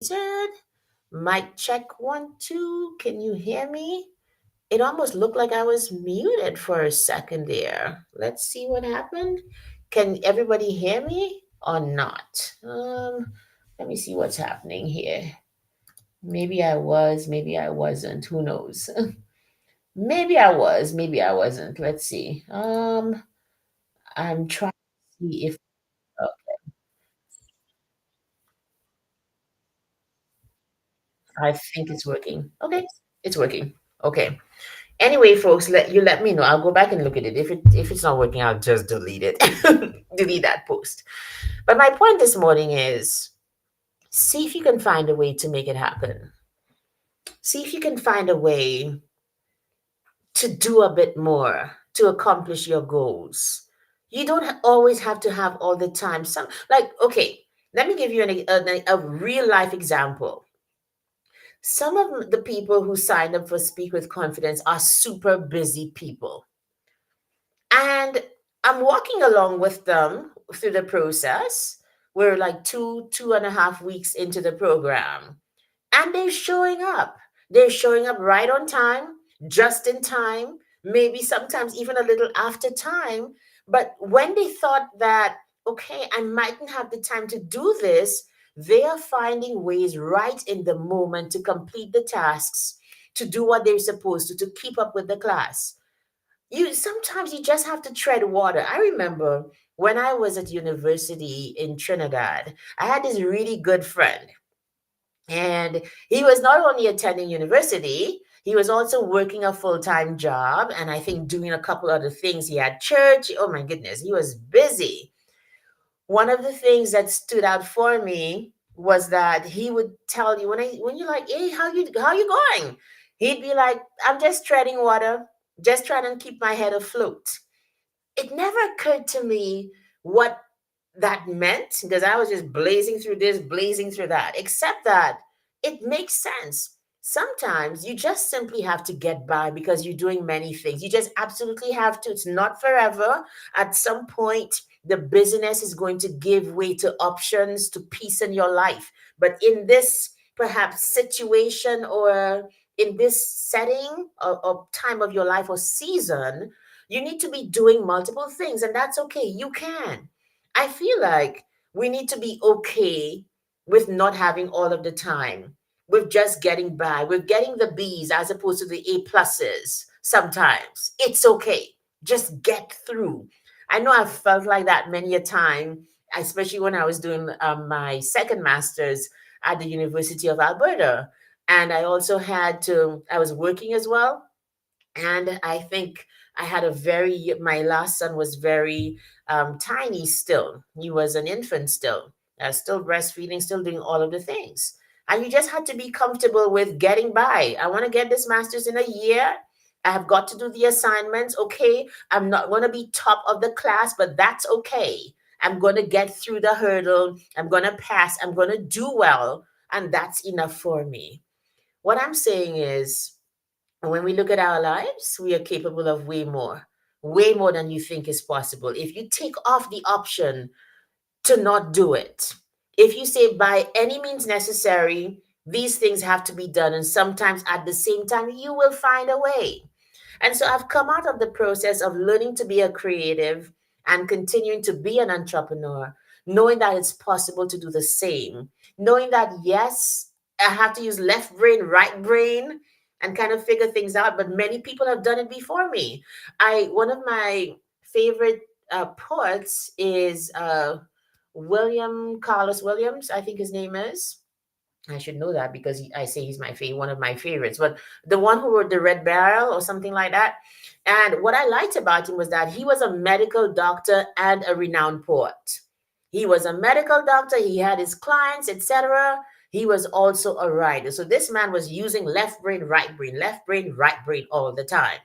Said, mic check one, two. Can you hear me? It almost looked like I was muted for a second there. Let's see what happened. Can everybody hear me or not? Let me see what's happening here. Maybe I was, maybe I wasn't. Who knows? Maybe I was, maybe I wasn't. Let's see. I'm trying to see if I think it's working. Okay, it's working. Okay. Anyway, folks, let me know. I'll go back and look at it. If it's not working, I'll just delete it. Delete that post. But my point this morning is see if you can find a way to make it happen. See if you can find a way to do a bit more to accomplish your goals. You don't always have to have all the time. Some like okay, let me give you a real life example. Some of the people who signed up for Speak with Confidence are super busy people. And I'm walking along with them through the process. We're like 2.5 weeks into the program. And they're showing up. They're showing up right on time, just in time, maybe sometimes even a little after time. But when they thought that, okay, I mightn't have the time to do this, they are finding ways right in the moment to complete the tasks, to do what they're supposed to keep up with the class. You sometimes you just have to tread water. I remember when I was at university in Trinidad, I had this really good friend, and he was not only attending university, he was also working a full-time job, and I think doing a couple other things. He had church. Oh my goodness, he was busy. One of the things that stood out for me was that he would tell you when you're like, hey, how you going? He'd be like, I'm just treading water, just trying to keep my head afloat. It never occurred to me what that meant because I was just blazing through this, blazing through that, except that it makes sense. Sometimes you just simply have to get by because you're doing many things. You just absolutely have to. It's not forever. At some point, the busyness is going to give way to options, to peace in your life. But in this perhaps situation or in this setting or time of your life or season, you need to be doing multiple things, and that's okay. You can. I feel like we need to be okay with not having all of the time, with just getting by, with getting the B's as opposed to the A pluses sometimes. It's okay. Just get through. I know I've felt like that many a time, especially when I was doing my second master's at the University of Alberta. And I was working as well, and I think I had my last son was very tiny still. He was an infant still, still breastfeeding, still doing all of the things. And you just had to be comfortable with getting by. I want to get this master's in a year. I have got to do the assignments. Okay. I'm not going to be top of the class, but that's okay. I'm going to get through the hurdle. I'm going to pass. I'm going to do well. And that's enough for me. What I'm saying is, and when we look at our lives, we are capable of way more than you think is possible. If you take off the option to not do it, if you say by any means necessary, these things have to be done, and sometimes at the same time, you will find a way. And so I've come out of the process of learning to be a creative and continuing to be an entrepreneur, knowing that it's possible to do the same, knowing that, yes, I have to use left brain, right brain, and kind of figure things out. But many people have done it before me. One of my favorite poets is William Carlos Williams, I think his name is. I should know that because I say he's one of my favorites. But the one who wrote the Red Barrel or something like that. And what I liked about him was that he was a medical doctor and a renowned poet. He was a medical doctor. He had his clients, etc. He was also a writer. So this man was using left brain, right brain all the time,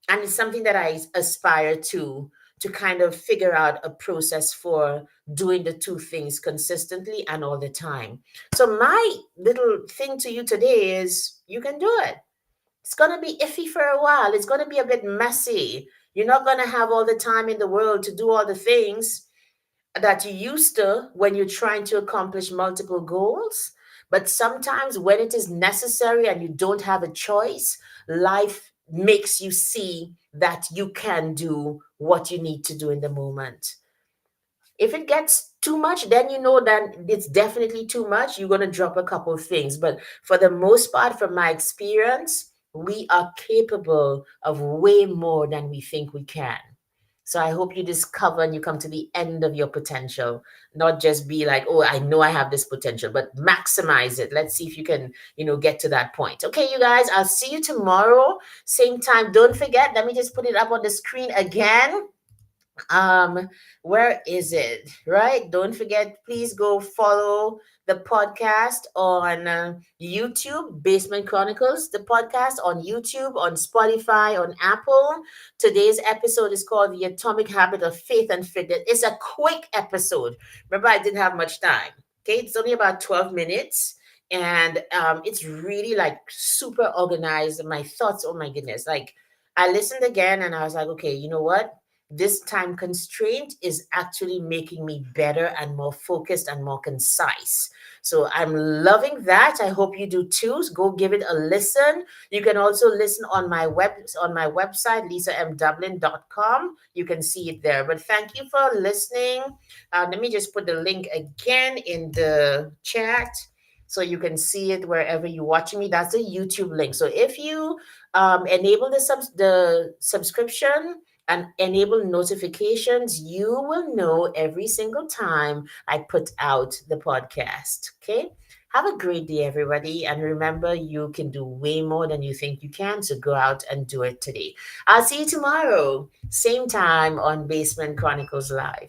and it's something that I aspire to kind of figure out a process for doing the two things consistently and all the time. So my little thing to you today is you can do it. It's going to be iffy for a while. It's going to be a bit messy. You're not going to have all the time in the world to do all the things that you used to when you're trying to accomplish multiple goals. But sometimes when it is necessary and you don't have a choice, life makes you see that you can do what you need to do in the moment. If it gets too much, then you know that it's definitely too much. You're going to drop a couple of things. But for the most part, from my experience, we are capable of way more than we think we can. So I hope you discover and you come to the end of your potential, not just be like, oh, I know I have this potential, but maximize it. Let's see if you can, get to that point. Okay, you guys, I'll see you tomorrow, same time. Don't forget, let me just put it up on the screen again. um where is it? Right, don't forget, please go follow the podcast on YouTube, Basement Chronicles, the podcast on YouTube, on Spotify, on Apple. Today's episode is called The Atomic Habit of Faith and Fitness. It's a quick episode. Remember, I didn't have much time. Okay, it's only about 12 minutes, and it's really like super organized. My thoughts, oh my goodness, like I listened again and I was like, okay, you know what, this time constraint is actually making me better and more focused and more concise. So I'm loving that. I hope you do too. Go give it a listen. You can also listen on my website, lisamdublin.com. You can see it there. But thank you for listening. Let me just put the link again in the chat so you can see it wherever you're watching me. That's the YouTube link. So if you enable the subscription and enable notifications, you will know every single time I put out the podcast. Okay. Have a great day, everybody. And remember, you can do way more than you think you can. So go out and do it today. I'll see you tomorrow, same time on Basement Chronicles Live.